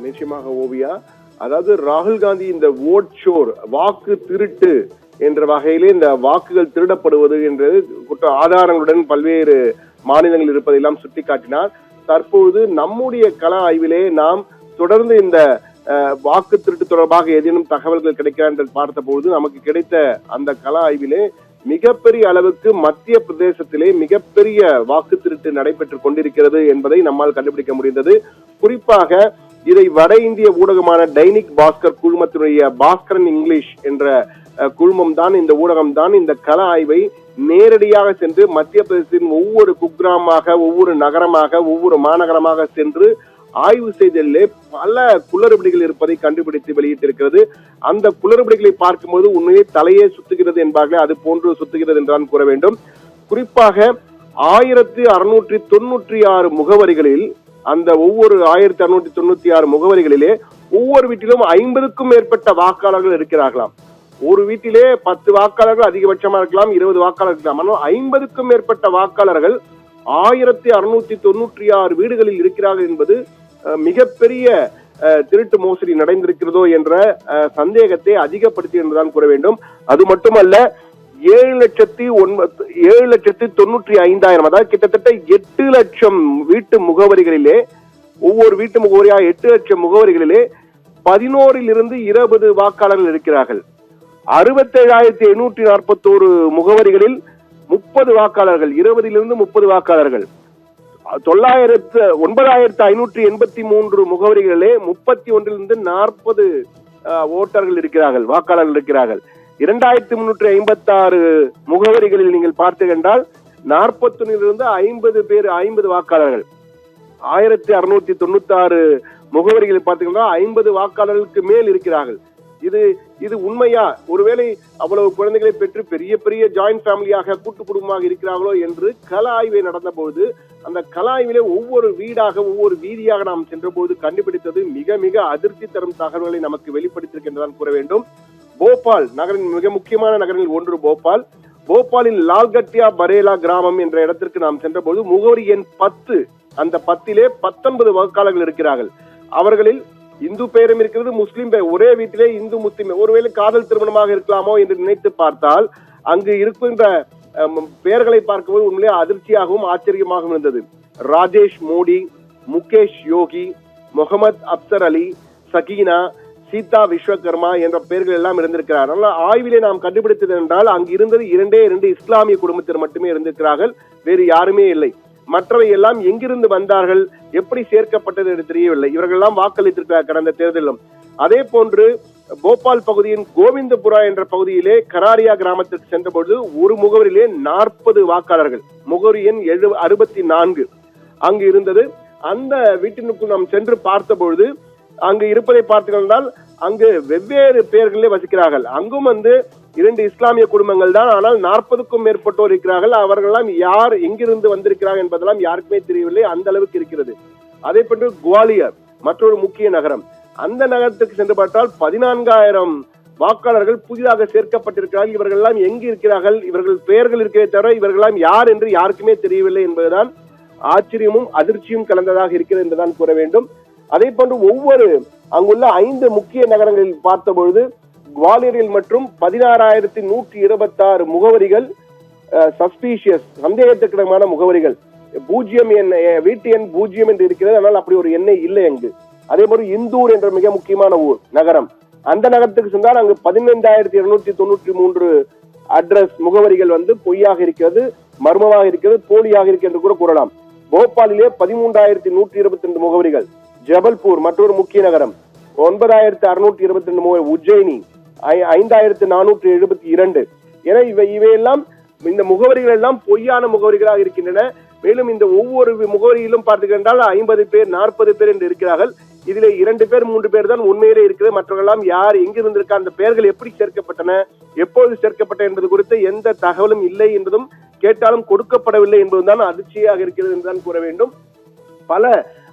நிச்சயமாக ஓவியா. அதாவது ராகுல் காந்தி இந்த ஓட் ஷோர், வாக்கு திருட்டு என்ற வகையிலே இந்த வாக்குகள் திருடப்படுவது என்று குற்ற ஆதாரங்களுடன் பல்வேறு மாநிலங்கள் இருப்பதையெல்லாம் சுட்டிக்காட்டினார். தற்போது நம்முடைய கள ஆய்விலே நாம் தொடர்ந்து இந்த வாக்கு திருட்டு தொடர்பாக ஏதேனும் தகவல்கள் கிடைக்கிறார் என்று பார்த்தபோது நமக்கு கிடைத்த அந்த கள ஆய்விலே மிகப்பெரிய அளவுக்கு மத்திய பிரதேசத்திலே மிகப்பெரிய வாக்கு திருட்டு நடைபெற்றுக் கொண்டிருக்கிறது என்பதை நம்மால் கண்டுபிடிக்க முடிந்தது. குறிப்பாக இதை வட இந்திய ஊடகமான டைனிக் பாஸ்கர் குழுமத்தினுடைய பாஸ்கரன் இங்கிலீஷ் என்ற குழுமம் தான், இந்த ஊடகம் தான் இந்த கள ஆய்வை நேரடியாக சென்று மத்திய பிரதேசத்தின் ஒவ்வொரு குக்கிராமமாக, ஒவ்வொரு நகரமாக, ஒவ்வொரு மாநகரமாக சென்று ஆய்வு செய்ததிலே பல குளறுபடிகள் இருப்பதை கண்டுபிடித்து வெளியிட்டிருக்கிறது. அந்த குளறுபடிகளை பார்க்கும்போது உண்மையை தலையே சுத்துகிறது என்பார்களே, அது போன்று சுத்துகிறது என்றுதான் கூற வேண்டும். குறிப்பாக 1696 முகவரிகளில், அந்த ஒவ்வொரு 1696 முகவரிகளிலே ஒவ்வொரு வீட்டிலும் 50க்கும் மேற்பட்ட வாக்காளர்கள் இருக்கிறார்களாம். ஒரு வீட்டிலே 10 வாக்காளர்கள் அதிகபட்சமா இருக்கலாம், 20 வாக்காளர்கள் இருக்கலாம். ஆனால் 50க்கும் மேற்பட்ட வாக்காளர்கள் 1696 வீடுகளில் இருக்கிறார்கள் என்பது மிகப்பெரிய திருட்டு மோசடி நடந்திருக்கிறதோ என்ற சந்தேகத்தை அதிகப்படுத்தி என்றுதான் கூற வேண்டும். அது மட்டுமல்ல, 7,95,000, அதாவது கிட்டத்தட்ட 8 லட்சம் வீட்டு முகவரிகளிலே, ஒவ்வொரு வீட்டு முகவரியாக 8 லட்சம் முகவரிகளிலே 11 20 வாக்காளர்கள் இருக்கிறார்கள். 67,841 முகவரிகளில் 30 வாக்காளர்கள், 20 30 வாக்காளர்கள். 9,583 முகவரிகளிலே 31 40 ஓட்டர்கள் இருக்கிறார்கள், வாக்காளர்கள் இருக்கிறார்கள். 2,356 முகவரிகளில் நீங்கள் பார்த்தீர்கள் என்றால் 41 50 வாக்காளர்கள். 1,696 முகவரிகளில் பார்த்தீங்கன்னா 50 வாக்காளர்களுக்கு மேல் இருக்கிறார்கள். இது உண்மையா? ஒருவேளை அவ்வளவு குழந்தைகளை பெற்று பெரிய பெரிய ஜாயிண்ட் ஃபேமிலியாக, கூட்டு குடும்பமாக இருக்கிறார்களோ என்று கள ஆய்வை நடந்த போது, அந்த கள ஆய்விலே ஒவ்வொரு வீடாக, ஒவ்வொரு வீதியாக நாம் சென்ற போது கண்டுபிடித்தது மிக மிக அதிர்ச்சி தரும் தகவல்களை நமக்கு வெளிப்படுத்தியிருக்கின்றதான் கூற வேண்டும். போபால் நகரின் மிக முக்கியமான நகரில் ஒன்று போபால். போபாலின் லால்கட்டியா பரேலா கிராமம் என்ற இடத்திற்கு நாம் சென்ற போது முகவரி எண் 10, அந்த 10லே 19 வாக்காளர்கள் இருக்கிறார்கள். அவர்களில் இந்து பெயரும் இருக்கிறது, முஸ்லிம் பெயர். ஒரே வீட்டிலே இந்து முஸ்லிம், ஒருவேளை காதல் திருமணமாக இருக்கலாமோ என்று நினைத்து பார்த்தால் அங்கு இருக்கின்ற பெயர்களை பார்க்கும்போது உண்மையிலே அதிர்ச்சியாகவும் ஆச்சரியமாகவும் இருந்தது. ராஜேஷ் மோடி, முகேஷ் யோகி, முகமது அப்சர் அலி, சகீனா, சீதா விஸ்வகர்மா என்ற பெயர்கள் எல்லாம் இருந்திருக்கிறார். அதனால ஆய்விலே நாம் கண்டுபிடித்தது என்றால் அங்கு இருந்தது 2 இஸ்லாமிய குடும்பத்தினர் மட்டுமே இருந்திருக்கிறார்கள், வேறு யாருமே இல்லை. மற்றவை எல்லாம் எங்கிருந்து வந்தார்கள், எப்படி சேர்க்கப்பட்டது என்று தெரியவில்லை. இவர்கள் எல்லாம் வாக்களித்திருக்கிறார் கடந்த தேர்தலிலும். அதே போன்று போபால் பகுதியின் கோவிந்தபுரா என்ற பகுதியிலே கராரியா கிராமத்திற்கு சென்றபோது ஒரு முகவரியிலே 40 வாக்காளர்கள், முகவரி எண் 64 அங்கு இருந்தது. அந்த வீட்டினுக்குள் நாம் சென்று பார்த்தபொழுது அங்கு இருப்பதை பார்த்தீர்கள், அங்கு வெவ்வேறு பெயர்களிலே வசிக்கிறார்கள். அங்கும் 2 இஸ்லாமிய குடும்பங்கள் தான், ஆனால் 40க்கும் மேற்பட்டோர் இருக்கிறார்கள். அவர்களெல்லாம் யார், எங்கிருந்து வந்திருக்கிறார்கள் என்பதெல்லாம் யாருக்குமே தெரியவில்லை, அந்த அளவுக்கு இருக்கிறது. அதே போன்று குவாலியர், மற்றொரு முக்கிய நகரம். அந்த நகரத்துக்கு சென்று பார்த்தால் 14,000 வாக்காளர்கள் புதிதாக சேர்க்கப்பட்டிருக்கிறார்கள். இவர்கள் எல்லாம் எங்கு இருக்கிறார்கள், இவர்கள் பெயர்கள் இருக்கிறதே தவிர இவர்களெல்லாம் யார் என்று யாருக்குமே தெரியவில்லை என்பதுதான் ஆச்சரியமும் அதிர்ச்சியும் கலந்ததாக இருக்கிறது என்றுதான் கூற வேண்டும். அதே போன்று ஒவ்வொரு அங்குள்ள 5 முக்கிய நகரங்களில் பார்த்தபொழுது குவாலியரில் மற்றும் 16,126 முகவரிகள் சஸ்பீஷியஸ், சந்தேகத்துக்கிடமான முகவரிகள். 0 எண், வீட்டு எண் 0 என்று இருக்கிறது, ஆனால் அப்படி ஒரு எண்ணெய் இல்லை அங்கு. அதே போல இந்தூர் என்ற மிக முக்கியமான ஊர் நகரம், அந்த நகரத்துக்கு சென்றால் அங்கு 15,293 அட்ரஸ் முகவரிகள் பொய்யாக இருக்கிறது, மர்மமாக இருக்கிறது, போலியாக இருக்கிறது என்று கூட கூறலாம். போபாலிலே 13,122 முகவரிகள். ஜபல்பூர் மற்றொரு முக்கிய நகரம் 9,622 முகவரி. உஜ்ஜயினி 5,472. என இவையெல்லாம், இந்த முகவரிகள் எல்லாம் பொய்யான முகவரிகளாக இருக்கின்றன. மேலும் இந்த ஒவ்வொரு முகவரியிலும் பார்த்தீர்கள் 50 பேர் 40 பேர் என்று இருக்கிறார்கள். இதிலே 2 பேர் 3 பேர் தான் உண்மையிலே இருக்கிறது. மற்றவர்களெல்லாம் யார், எங்கிருந்திருக்க, அந்த பெயர்கள் எப்படி சேர்க்கப்பட்டன, எப்போது சேர்க்கப்பட்டன என்பது குறித்து எந்த தகவலும் இல்லை என்பதும், கேட்டாலும் கொடுக்கப்படவில்லை என்பதுதான் அதிர்ச்சியாக இருக்கிறது என்றுதான் கூற வேண்டும். பல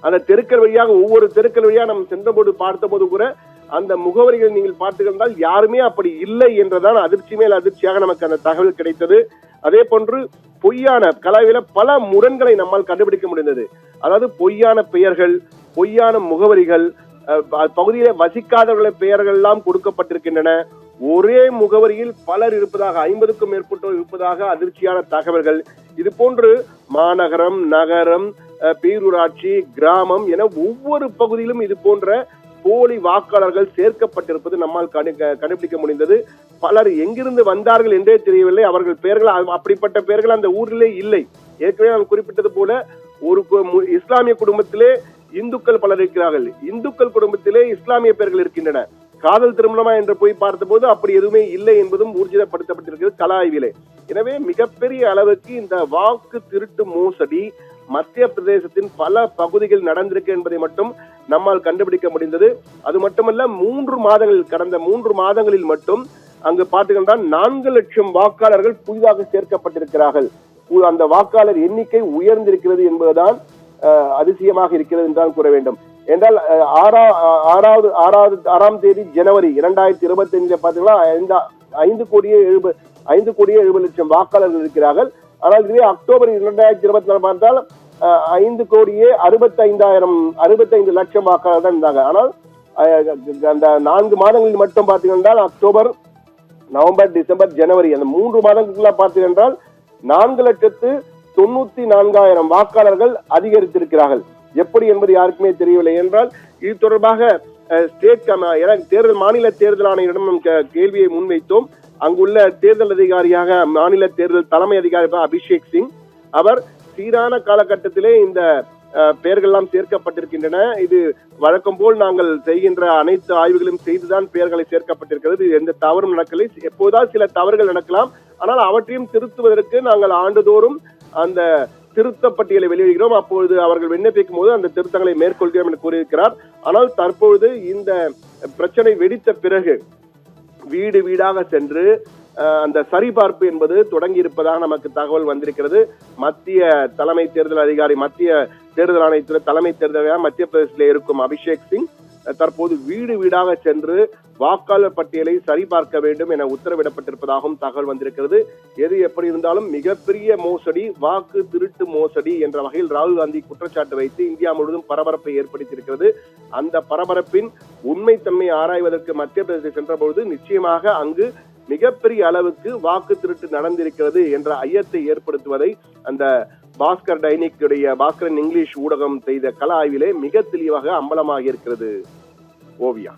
அந்த தெருக்கள் வழியாக, ஒவ்வொரு தெருக்கள் வழியாக நாம் சென்றபோது பார்த்தபோது கூட அந்த முகவரிகள் நீங்கள் பார்த்துக்கிட்டால் யாருமே அப்படி இல்லை என்றதான் அதிர்ச்சி மேல் அதிர்ச்சியாக நமக்கு அந்த தகவல் கிடைத்தது. அதே போன்று பொய்யான கலாவில பல முரண்களை நம்மால் கண்டுபிடிக்க முடிந்தது. அதாவது பொய்யான பெயர்கள், பொய்யான முகவரிகள், பகுதியில வசிக்காதவர்களை பெயர்கள் எல்லாம் கொடுக்கப்பட்டிருக்கின்றன. ஒரே முகவரியில் பலர் இருப்பதாக 50க்கும் மேற்பட்டோர் இருப்பதாக அதிர்ச்சியான தகவல்கள். இது போன்று மாநகரம், நகரம், பேரூராட்சி, கிராமம் என ஒவ்வொரு பகுதியிலும் இது போன்ற போலி வாக்காளர்கள் சேர்க்கப்பட்டிருப்பது நம்மால் கண்டுபிடிக்க முடிந்தது. பலர் எங்கிருந்து வந்தார்கள் என்றே தெரியவில்லை. அவர்கள் பெயர்கள் அப்படிப்பட்ட பெயர்கள் அந்த ஊரிலே இல்லை. ஏற்கனவே நான் குறிப்பிட்டது போல ஒரு இஸ்லாமிய குடும்பத்திலே இந்துக்கள் பலர் இருக்கிறார்கள், இந்துக்கள் குடும்பத்திலே இஸ்லாமிய பெயர்கள் இருக்கின்றன. காதல் திருமணமா என்று போய் பார்த்தபோது அப்படி எதுவுமே இல்லை என்பதும் ஊர்ஜிதப்படுத்தப்பட்டிருக்கிறது கள ஆய்விலே. எனவே மிகப்பெரிய அளவுக்கு இந்த வாக்கு திருட்டு மோசடி மத்திய பிரதேசத்தின் பல பகுதிகள் நடந்திருக்கு என்பதை மட்டும் நம்மால் கண்டுபிடிக்க முடிந்தது. அது மட்டுமல்ல, 3 மாதங்களில் கடந்த 3 மாதங்களில் மட்டும் அங்கு பார்த்தீங்கன்னா 4 லட்சம் வாக்காளர்கள் புதிதாக சேர்க்கப்பட்டிருக்கிறார்கள். அந்த வாக்காளர் எண்ணிக்கை உயர்ந்திருக்கிறது என்பதுதான் அதிசயமாக இருக்கிறது என்றால் கூற வேண்டும். என்றால் 6ஆம் தேதி ஜனவரி 2025 பார்த்தீங்கன்னா 5 கோடியே 70 லட்சம் வாக்காளர்கள் இருக்கிறார்கள். ஆனால் இதுவே அக்டோபர் 2024 பார்த்தால் 5,65,000 லட்சம் வாக்காளர்கள் இருந்தாங்க. ஆனால் அந்த 4 மாதங்களில் மட்டும் பார்த்தீங்கன்னா அக்டோபர், நவம்பர், டிசம்பர், ஜனவரி அந்த 3 மாதங்களுக்குள்ள பார்த்தீங்கன்னா 4,94,000 வாக்காளர்கள் அதிகரித்திருக்கிறார்கள். எப்படி என்பது யாருக்குமே தெரியவில்லை. என்றால் இது தொடர்பாக மாநில தேர்தல் ஆணையரிடம் கேள்வியை முன்வைத்தோம். அங்குள்ள தேர்தல் அதிகாரியாக மாநில தேர்தல் தலைமை அதிகாரி அபிஷேக் சிங் அவர் சீரான காலகட்டத்திலே இந்த பெயர்கள் எல்லாம் சேர்க்கப்பட்டிருக்கின்றன. இது வழக்கம் போல் நாங்கள் செய்கின்ற அனைத்து ஆய்வுகளும் செய்துதான் பெயர்களை சேர்க்கப்பட்டிருக்கிறது. எந்த தவறும் நடக்கலை. எப்போதாவது சில தவறுகள் நடக்கலாம். ஆனால் அவற்றையும் திருத்துவதற்கு நாங்கள் ஆண்டுதோறும் அந்த திருத்த பட்டியலை வெளியிடுகிறோம். அப்பொழுது அவர்கள் விண்ணப்பிக்கும் போது அந்த திருத்தங்களை மேற்கொள்கிறோம் என்று கூறியிருக்கிறார். ஆனால் தற்பொழுது இந்த பிரச்சனை வெடித்த பிறகு வீடு வீடாக சென்று அந்த சரிபார்ப்பு என்பது தொடங்கி இருப்பதாக நமக்கு தகவல் வந்திருக்கிறது. மத்திய தலைமை தேர்தல் அதிகாரி, மத்திய தேர்தல் ஆணையத்துறை தலைமை தேர்தல் மத்திய பிரதேசத்தில் இருக்கும் அபிஷேக் சிங் தற்போது வீடு வீடாக சென்று வாக்காளர் பட்டியலை சரிபார்க்க வேண்டும் என உத்தரவிடப்பட்டிருப்பதாகவும் தகவல் வந்திருக்கிறது. எது எப்படி இருந்தாலும் மிகப்பெரிய மோசடி, வாக்கு திருட்டு மோசடி என்ற வகையில் ராகுல் காந்தி குற்றச்சாட்டு வைத்து இந்தியா முழுவதும் பரபரப்பை ஏற்படுத்தியிருக்கிறது. அந்த பரபரப்பின் உண்மைத்தன்மை ஆராய்வதற்கு மத்திய பிரதேசம் சென்றபொழுது நிச்சயமாக அங்கு மிகப்பெரிய அளவுக்கு வாக்கு திருட்டு நடந்திருக்கிறது என்ற ஐயத்தை ஏற்படுத்துவதை அந்த பாஸ்கரன் இங்கிலீஷ் ஊடகம் செய்த கள ஆய்விலே மிக தெளிவாக அம்பலமாக இருக்கிறது. ஓவியா.